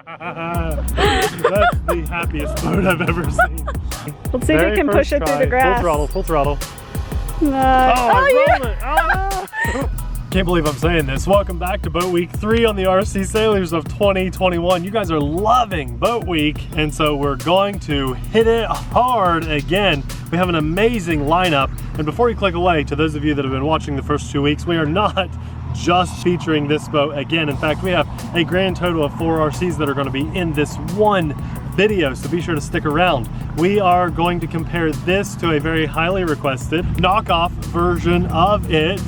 That's the happiest boat I've ever seen. Let's see if we can push it through the grass. Full throttle. Oh, I rolled it. Oh. Can't believe I'm saying this. Welcome back to Boat Week 3 on the RC Sailors of 2021. You guys are loving Boat Week, and so we're going to hit it hard again. We have an amazing lineup, and before you click away, to those of you that have been watching the first 2 weeks, we are not just featuring this boat again. In fact, we have a grand total of 4 RCs that are going to be in this one video, so be sure to stick around. We are going to compare this to a very highly requested knockoff version of it.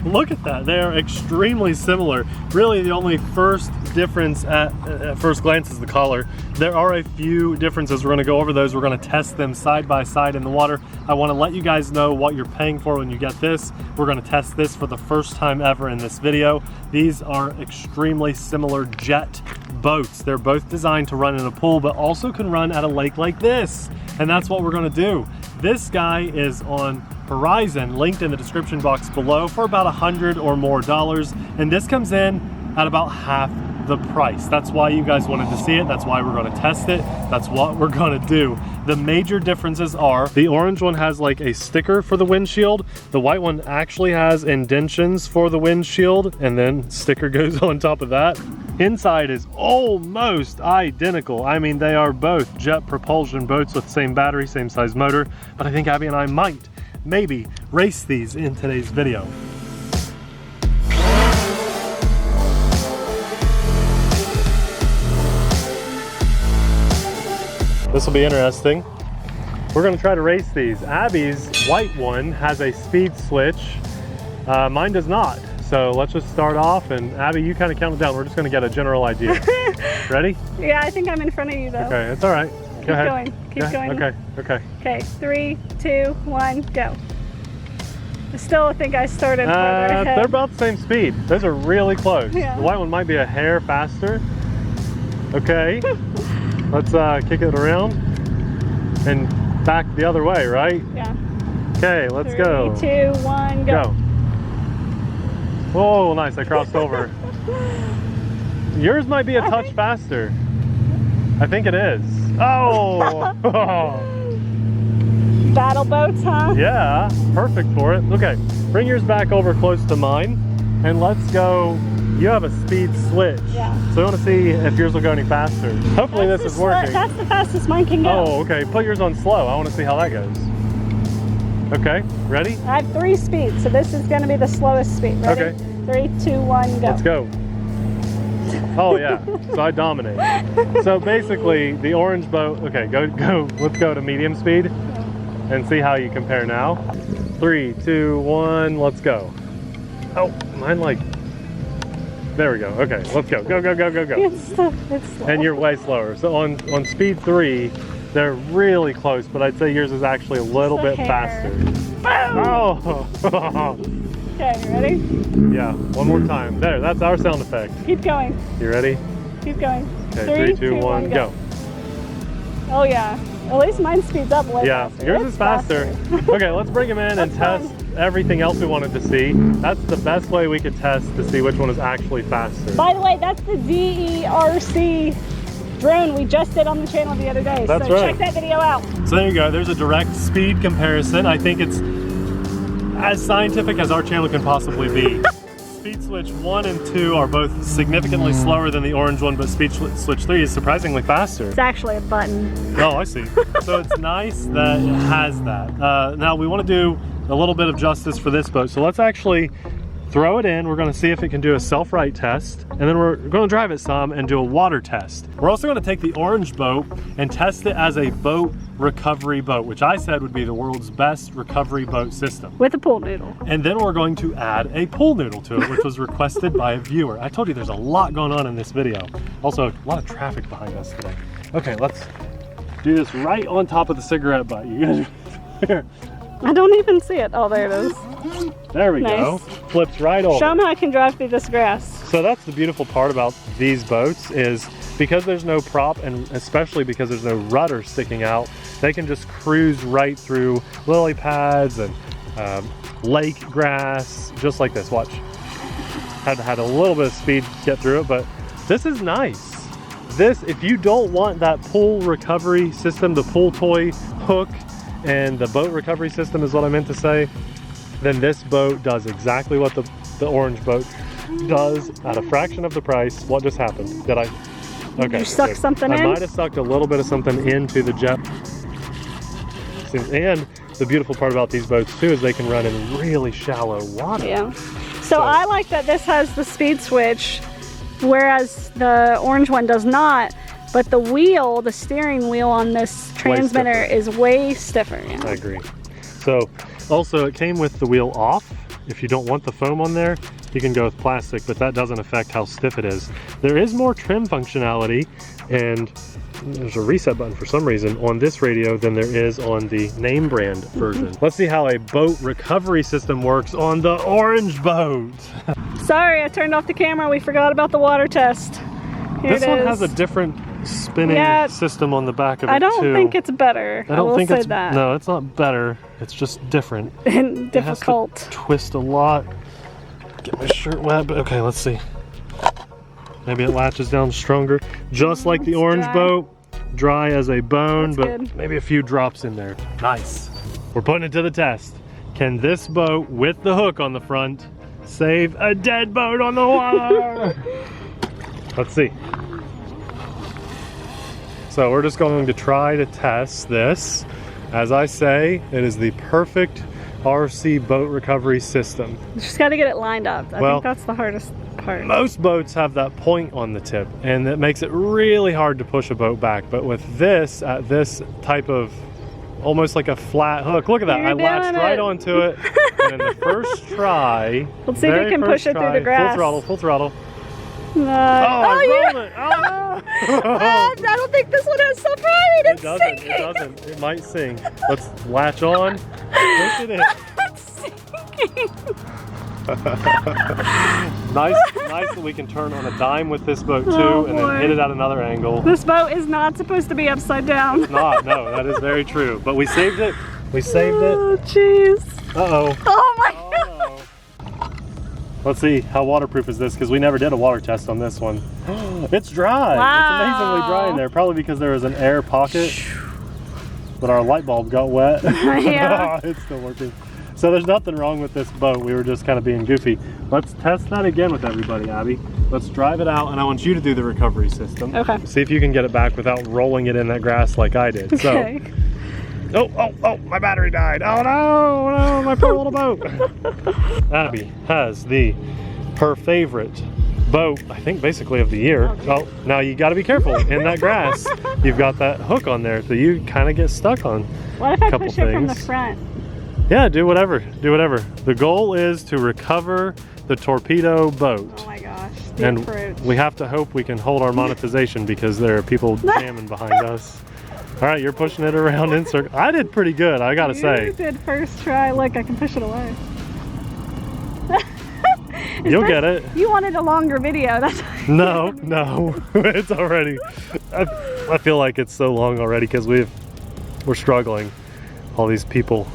Look at that, they're extremely similar. Really the only first difference at first glance is the collar. There are a few differences. We're going to go over those. We're going to test them side by side in the water. I want to let you guys know what you're paying for when you get this. We're going to test this for the first time ever in this video. These are extremely similar jet boats. They're both designed to run in a pool, but also can run at a lake like this. And that's what we're going to do. This guy is on Horizon, linked in the description box below, for about $100 or more. And this comes in at about half the price. That's why you guys wanted to see it. That's why we're going to test it. That's what we're going to do. The major differences are the orange one has like a sticker for the windshield. The white one actually has indentions for the windshield, and then sticker goes on top of that. Inside is almost identical. I mean, they are both jet propulsion boats with the same battery, same size motor, but I think Abby and I might maybe race these in today's video. This will be interesting. We're going to try to race these. Abby's white one has a speed switch. Mine does not. So let's just start off, and Abby, you kind of count it down. We're just going to get a general idea. Ready? Yeah, I think I'm in front of you though. Okay, it's all right. Go ahead. Keep going. Okay. Okay, 3, 2, 1, go. I still think I started further ahead. They're about the same speed. Those are really close. Yeah. The white one might be a hair faster. Okay. Let's kick it around and back the other way, right? Yeah. Okay, let's go. 3, 2, 1, go. Oh, nice, I crossed over. Yours might be a touch faster. I think it is. Oh! Battle boats, huh? Yeah, perfect for it. Okay, bring yours back over close to mine, and let's go. You have a speed switch. Yeah. So I want to see if yours will go any faster. Hopefully this is working. That's the fastest mine can go. Oh, okay. Put yours on slow. I want to see how that goes. Okay, ready? I have 3 speeds, so this is going to be the slowest speed. Ready? Okay. 3, 2, 1, go. Let's go. Oh yeah, so I dominate. So basically, the orange boat, okay, go, let's go to medium speed and see how you compare now. 3, 2, 1, let's go. Oh, mine like, there we go. Okay, let's go. Go. It's slow. And you're way slower. So on speed 3, they're really close, but I'd say yours is actually a little bit faster. Boom! Oh! Okay, you ready? Yeah, one more time. There, that's our sound effect. Keep going. You ready? Keep going. Okay, 3, 2, 1, go. Oh yeah. At least mine speeds up way faster. Yeah, yours is faster. Okay, let's bring him in and test everything else we wanted to see. That's the best way we could test to see which one is actually faster. By the way, that's the TheRcSaylors drone we just did on the channel the other day. That's so right. Check that video out. So there you go. There's a direct speed comparison. I think it's as scientific as our channel can possibly be. Speed switch 1 and 2 are both significantly slower than the orange one, but speed switch 3 is surprisingly faster. It's actually a button. Oh, I see. So it's nice that it has that. Now we want to do a little bit of justice for this boat. So let's actually throw it in. We're going to see if it can do a self-right test, and then we're going to drive it some and do a water test. We're also going to take the orange boat and test it as a boat recovery boat, which I said would be the world's best recovery boat system. With a pool noodle. And then we're going to add a pool noodle to it, which was requested by a viewer. I told you there's a lot going on in this video. Also, a lot of traffic behind us today. Okay, let's do this right on top of the cigarette butt. You guys here. I don't even see it. Oh, there it is. There we go. Flips right over. Show them how I can drive through this grass. So that's the beautiful part about these boats is because there's no prop, and especially because there's no rudder sticking out, they can just cruise right through lily pads and lake grass, just like this. Watch. Had a little bit of speed to get through it, but This is nice. This, if you don't want that pull recovery system, the pull toy hook, and the boat recovery system is what I meant to say, then this boat does exactly what the orange boat does at a fraction of the price. What just happened? Did I? Okay. Did you suck something in? I might have sucked a little bit of something into the jet. And the beautiful part about these boats too is they can run in really shallow water. Yeah. So I like that this has the speed switch, whereas the orange one does not. But the wheel, the steering wheel on this transmitter is way stiffer. Yeah. I agree. So also it came with the wheel off. If you don't want the foam on there, you can go with plastic, but that doesn't affect how stiff it is. There is more trim functionality, and there's a reset button for some reason on this radio than there is on the name brand version. Let's see how a boat recovery system works on the orange boat. Sorry, I turned off the camera. We forgot about the water test. Here this one has a different spinning system on the back of it too. I don't think it's better. I don't think it's that. No, it's not better. It's just different. And difficult. It has to twist a lot. Get my shirt wet, but okay, let's see. Maybe it latches down stronger. Just like the orange boat. Dry as a bone, That's but good. Maybe a few drops in there. Nice. We're putting it to the test. Can this boat with the hook on the front save a dead boat on the water? Let's see. So we're just going to try to test this. As I say, it is the perfect RC boat recovery system. You just got to get it lined up. I think that's the hardest part. Most boats have that point on the tip, and it makes it really hard to push a boat back. But with this, at this type of, almost like a flat hook, look at that. I latched right onto it. And in the first try, let's see if you can push it through the grass. Full throttle. I rolled it. Oh, no. I don't think this one has submarine. It's sinking. It doesn't. It might sing. Let's latch on. Push it in. It's sinking. Nice that we can turn on a dime with this boat too, and then hit it at another angle. This boat is not supposed to be upside down. It's not. No, that is very true. But we saved it. We saved it. Oh, jeez. Uh-oh. Oh my God. Let's see, how waterproof is this? Because we never did a water test on this one. It's dry. Wow. It's amazingly dry in there. Probably because there was an air pocket, but our light bulb got wet. Yeah. It's still working. So there's nothing wrong with this boat. We were just kind of being goofy. Let's test that again with everybody, Abby. Let's drive it out, and I want you to do the recovery system. Okay. See if you can get it back without rolling it in that grass like I did. Okay. So. Oh, my battery died. Oh no, my poor little boat. Abby has her favorite boat, I think basically of the year. Oh, now you gotta be careful in that grass. You've got that hook on there, so you kind of get stuck on What if I push it from the front? Yeah, do whatever. The goal is to recover the Torpedo Boat. Oh my gosh, and we have to hope we can hold our monetization because there are people jamming behind us. All right, you're pushing it around in circle. I did pretty good, I gotta say. You did first try. Look, I can push it away. You'll get it. You wanted a longer video. That's No, it's already. I feel like it's so long already because we're struggling. All these people.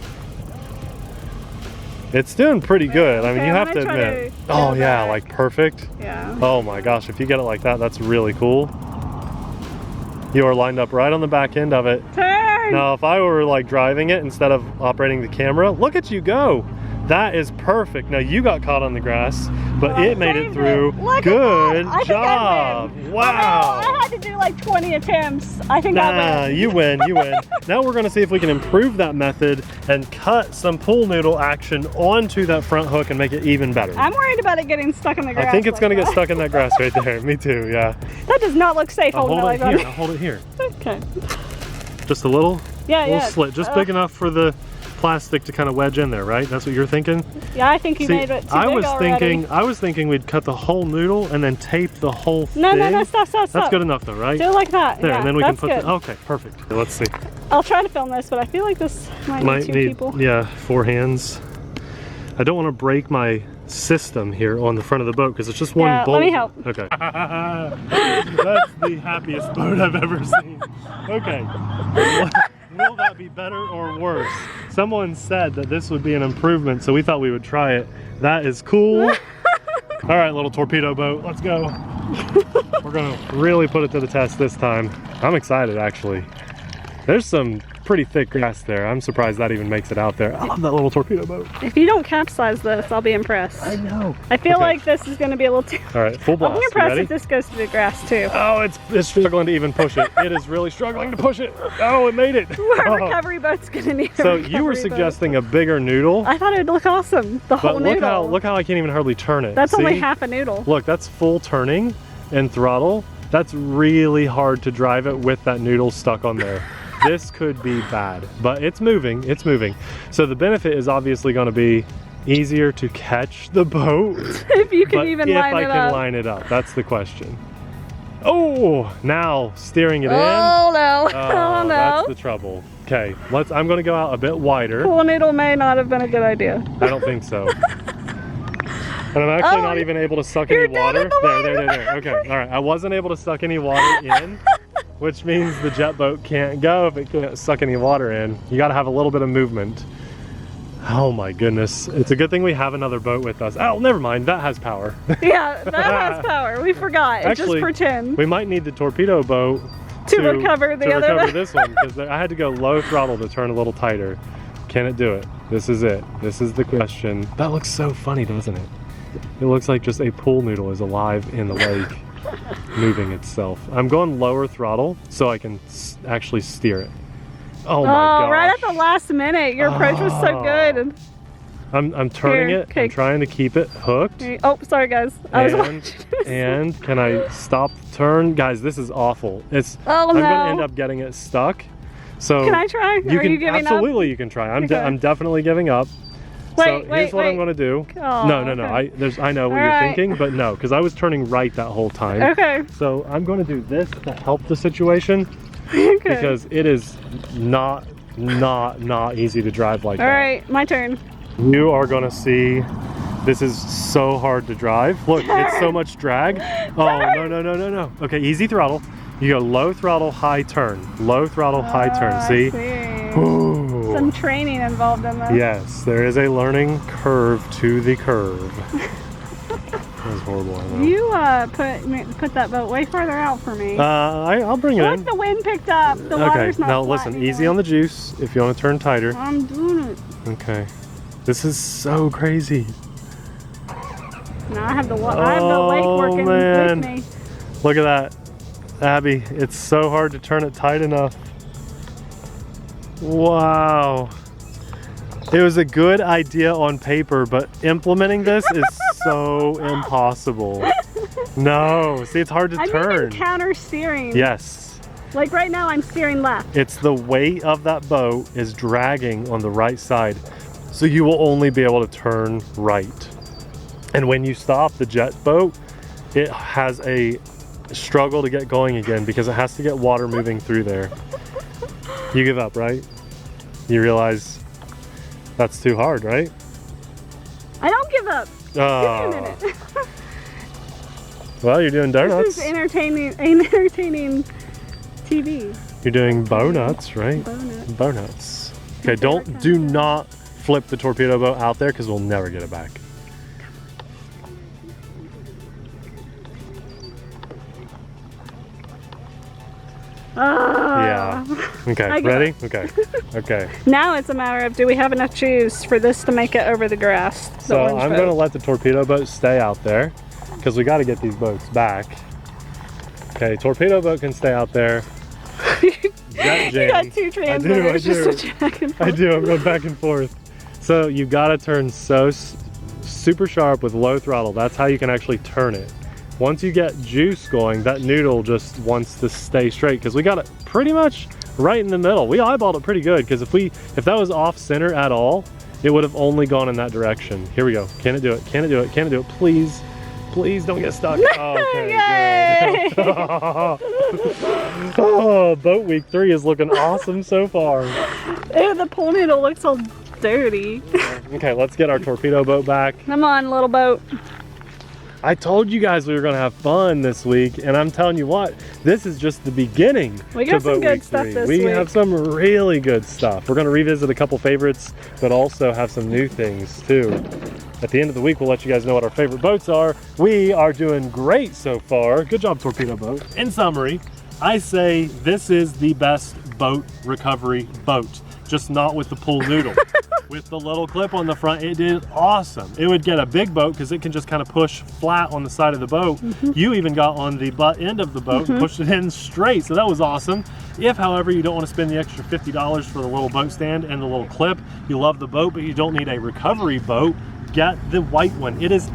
It's doing pretty good. I mean, you have to admit. Oh yeah, like perfect. Yeah. Oh my gosh, if you get it like that, that's really cool. You are lined up right on the back end of it. Turn! Now, if I were like driving it instead of operating the camera, look at you go. That is perfect. Now, you got caught on the grass, but it made it through. Good job. Wow. I had to do like 20 attempts. I think I win. You win. Now we're gonna see if we can improve that method and cut some pool noodle action onto that front hook and make it even better. I'm worried about it getting stuck in the grass. I think it's gonna get stuck in that grass right there. Me too, yeah. That does not look safe holding it like that. I'll hold it here. Okay. Just a little? Yeah, little slit, just big enough for the plastic to kind of wedge in there, right? That's what you're thinking? Yeah, I think you made it too big already. I was thinking we'd cut the whole noodle and then tape the whole thing. No, stop. That's good enough though, right? Do it like that. There, yeah, and then we can put good. okay, perfect. Let's see. I'll try to film this, but I feel like this might need 2 people. Yeah, 4 hands. I don't want to break my system here on the front of the boat because it's just one bolt. Let me help. Okay. That's the happiest boat I've ever seen. Okay. Will that be better or worse? Someone said that this would be an improvement, so we thought we would try it. That is cool. All right, little torpedo boat, let's go. We're gonna really put it to the test this time. I'm excited, actually. There's some pretty thick grass there. I'm surprised that even makes it out there. I love that little torpedo boat. If you don't capsize this, I'll be impressed. I know. I feel like this is going to be a little too... All right, full blast. I'll be impressed if this goes through the grass too. Oh, it's struggling to even push it. It is really struggling to push it. Oh, it made it. Our recovery boat's going to need a So you were suggesting a bigger noodle. I thought it'd look awesome. The whole noodle. Look how I can't even hardly turn it. That's See? only half a noodle. Look, that's full turning and throttle. That's really hard to drive it with that noodle stuck on there. This could be bad, but it's moving, it's moving. So the benefit is obviously going to be easier to catch the boat. If you can even line it up. If I can line it up, that's the question. Oh, now steering it in. Oh no, oh no. That's the trouble. Okay, I'm going to go out a bit wider. Full noodle may not have been a good idea. I don't think so. And I'm actually not even able to suck any water. There. Okay, all right. I wasn't able to suck any water in, which means the jet boat can't go if it can't suck any water in. You got to have a little bit of movement. Oh my goodness. It's a good thing we have another boat with us. Oh, never mind. That has power. Yeah, that has power. We forgot. Actually, just pretend. We might need the torpedo boat to recover this one, because I had to go low throttle to turn a little tighter. Can it do it? This is it. This is the question. That looks so funny, doesn't it? It looks like just a pool noodle is alive in the lake, moving itself. I'm going lower throttle so I can actually steer it. Oh my gosh. Right at the last minute. Your approach was so good. I'm turning it. I'm trying to keep it hooked. Oh, sorry guys. I was watching. And can I stop the turn? Guys, this is awful. I'm going to end up getting it stuck. So can I try? Are you giving absolutely up? You can try. I'm definitely giving up. Here's what I'm going to do. Oh, no. Okay. I know what you're thinking, but no, because I was turning right that whole time. Okay. So I'm going to do this to help the situation. Okay. Because it is not easy to drive like that. All right, my turn. You are going to see. This is so hard to drive. Look, it's so much drag. Oh, no. Okay, easy throttle. You go low throttle, high turn. Low throttle, high turn. See? Ooh. Some training involved in this. Yes, there is a learning curve to the curve. That was horrible. I know. You put that boat way farther out for me. I'll bring it in. Look, the wind picked up. The water's not now listen, easy on the juice if you want to turn tighter. I'm doing it. Okay. This is so crazy. Now I have the lake working with me. Look at that. Abby, it's so hard to turn it tight enough. Wow. It was a good idea on paper, but implementing this is so impossible. No, see, it's hard to turn. I'm even counter steering. Yes. Like right now, I'm steering left. It's the weight of that boat is dragging on the right side, so you will only be able to turn right. And when you stop the jet boat, it has a struggle to get going again because it has to get water moving through there. You give up, right? You realize that's too hard, right? I don't give up. Oh. Give me a minute. Well, you're doing donuts. This is entertaining TV. You're doing bonuts, right? Bonuts. Bonuts. Okay, do not flip the torpedo boat out there because we'll never get it back. Yeah. Okay, ready? Okay. Now it's a matter of, do we have enough juice for this to make it over the grass? So I'm going to let the torpedo boat stay out there because we got to get these boats back. Okay, torpedo boat can stay out there. You got two transmitters just switching back and forth. I do, I'm going back and forth. So you've got to turn super sharp with low throttle. That's how you can actually turn it. Once you get juice going, that noodle just wants to stay straight because we got it pretty much right in the middle. We eyeballed it pretty good because if that was off center at all, it would have only gone in that direction. Here we go. Can it do it? Can it do it? Can it do it? Please, please don't get stuck. Okay, good. Oh, boat week 3 is looking awesome so far. Ew, the pool noodle looks all dirty. Okay, let's get our torpedo boat back. Come on, little boat. I told you guys we were going to have fun this week, and I'm telling you what, this is just the beginning. We got some good stuff this week. We have some really good stuff. We're going to revisit a couple favorites, but also have some new things too. At the end of the week, we'll let you guys know what our favorite boats are. We are doing great so far. Good job, Torpedo Boat. In summary, I say this is the best boat recovery boat, just not with the pool noodle. With the little clip on the front, it did awesome. It would get a big boat because it can just kind of push flat on the side of the boat. You even got on the butt end of the boat and pushed it in straight, so that was awesome. If, however, you don't want to spend the extra $50 for the little boat stand and the little clip, you love the boat, but you don't need a recovery boat, get the white one. It is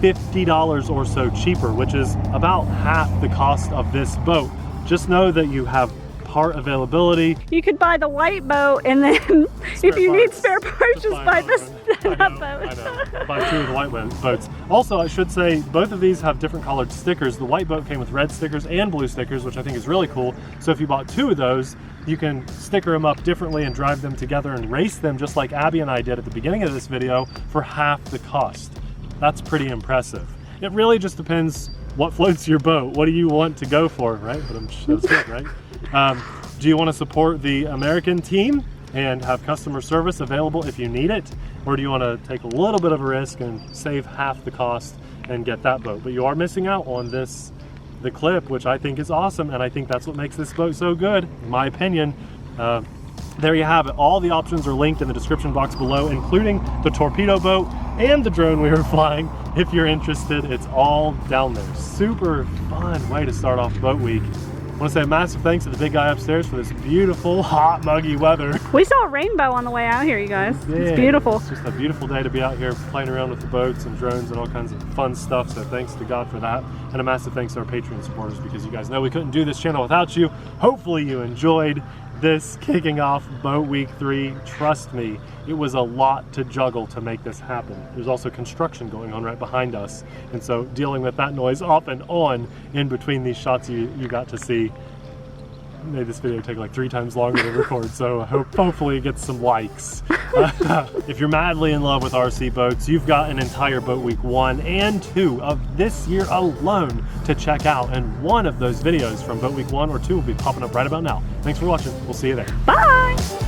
$50 or so cheaper, which is about half the cost of this boat. Just know that you have part availability. You could buy the white boat, and then if you need spare parts, just buy this boat. I know. Buy 2 of the white boats. Also, I should say, both of these have different colored stickers. The white boat came with red stickers and blue stickers, which I think is really cool. So if you bought 2 of those, you can sticker them up differently and drive them together and race them just like Abby and I did at the beginning of this video for half the cost. That's pretty impressive. It really just depends what floats your boat. What do you want to go for, right? But that's good, right? Do you want to support the American team and have customer service available if you need it? Or do you want to take a little bit of a risk and save half the cost and get that boat? But you are missing out on the clip, which I think is awesome, and I think that's what makes this boat so good, in my opinion. There you have it. All the options are linked in the description box below, including the Torpedo Boat and the drone we were flying. If you're interested, it's all down there. Super fun way to start off boat week. I want to say a massive thanks to the big guy upstairs for this beautiful, hot, muggy weather. We saw a rainbow on the way out here, you guys. It's beautiful. It's just a beautiful day to be out here playing around with the boats and drones and all kinds of fun stuff. So thanks to God for that. And a massive thanks to our Patreon supporters, because you guys know we couldn't do this channel without you. Hopefully you enjoyed this kicking off Boat Week 3. Trust me, it was a lot to juggle to make this happen. There's also construction going on right behind us, and so dealing with that noise off and on in between these shots you got to see made this video take like 3 times longer to record, so hopefully it gets some likes. If you're madly in love with RC boats, you've got an entire Boat Week 1 and 2 of this year alone to check out, and one of those videos from Boat Week 1 or 2 will be popping up right about now. Thanks for watching. We'll see you there. Bye!